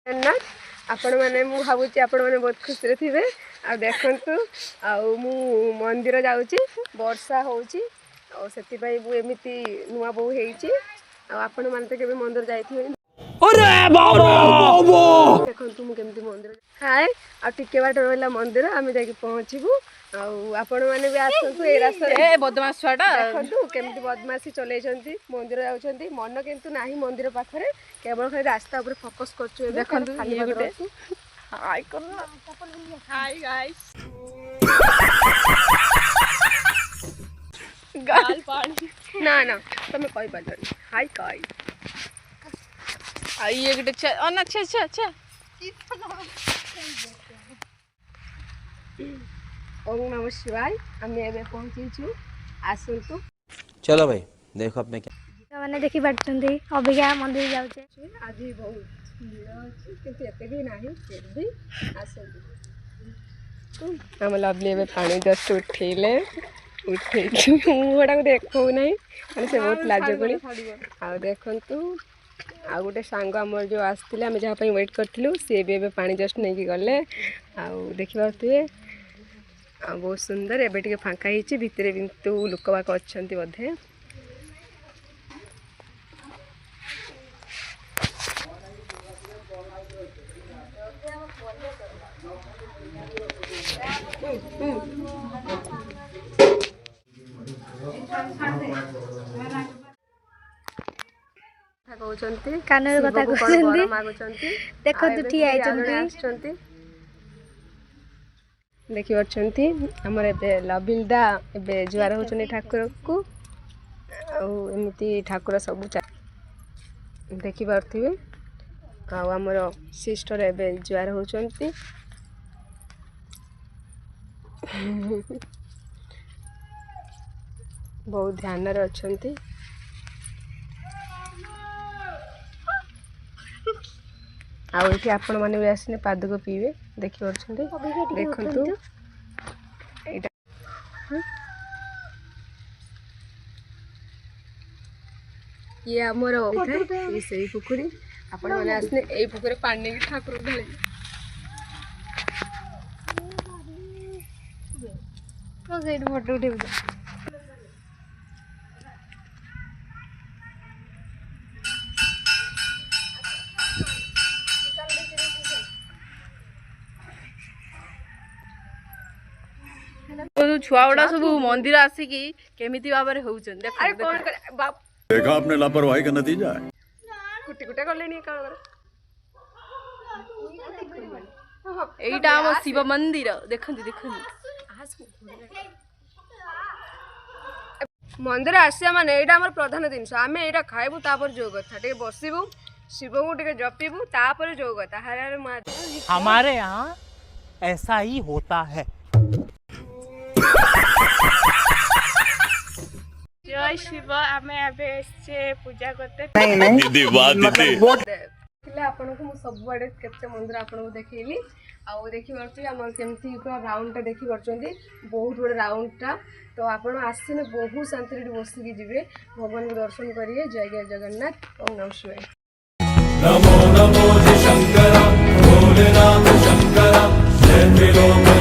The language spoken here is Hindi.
जगन्नाथ आपण मैंने भावुँ आपण मैंने बहुत खुशी थे आ देखु मु मंदिर जाऊँगी वर्षा होची एमती नुआ बो आपण मैंने तो केवे मंदिर जाइए देखु मुझे मंदिर हाय आके बाट रहा मंदिर आम जा पहुँचबू आपण मैंने भी आसतु ए रास्ता बदमाश छुआटा देखु केमती बदमाशी चल मंदिर जाऊँच मन किंतु ना मंदिर पाखे केवल खाली रास्ता ऊपर फोकस कर हाय गाइस गाल पानी ना ना तुम कहि पारनी हाय गाइस आई एक अच्छा अच्छा अच्छा ओम नमः शिवाय आम एबे पहुंचीछु आसंतु चलो भाई देखो अपने क्या मैंने देखी पार्टी अबिका मंदिर जाऊे आज बहुत भीड़ अच्छी किंतु एते भी नहीं फिर भी आसंतु हम लवली एबे पानी जस्ट उठेले मुहटा को देखो नहीं मैंने से बहुत लाज करी आ देखंतु आ गोटे सांग आमर जो आसते आम जहाँ वेट करूँ सी भी पानी जस्ट नहीं गले देखिए बहुत सुंदर एबे टिके फांका ही भितर किंतु लोक बाक अच्छा बोधे कानर कथा देखो ठिया देखी आमर ए लबिलदा ए जुआर होचनी ठाकुर को एमती ठाकुर सब देखी पारे आमर सिस्टर ए जुआर होचंती बहुत ध्यान रे अछंती आउठी आपण माने भी आसने पाद को पीवे देखि परछंती देखंतु एटा ये हमर ये सही पुकुरी आपण माने आसने एई पुकुरे पानी के ठाकुर ढाले तो सेट फोटो उठेबो छुआ गुड़ा सब मंदिर आसिकी केमिति भाबरे होउछन देखा आपने लापरवाही का नतीजा है कुटी कुटा कर लेनी का एइटा हम शिव मंदिर देखंती मंदिर आसिया माने एइटा हमर प्रधान जिनस आमे एइटा खाइबु तापर जो कथा टे बसिबु शिव को टे जपिबु तापर जो कथा हर हर महादेव हमारे यहाँ ऐसा ही होता है। जय शिव आमे एबे से पूजा करते दीदी वाह दीदी आपन को सब बड़े केते मंदिर आपन को देखैली आ देखि परछि हमर केमती पूरा राउंड टा देखि परछंती बहुत बड़ राउंड टा तो आपन आसिने बहुत शांति रे बसि के जिवे भगवान को दर्शन करिए जय जय जगन्नाथ ओम नमः शिवाय नमो नमो शंकर भोलेनाथ शंकर जय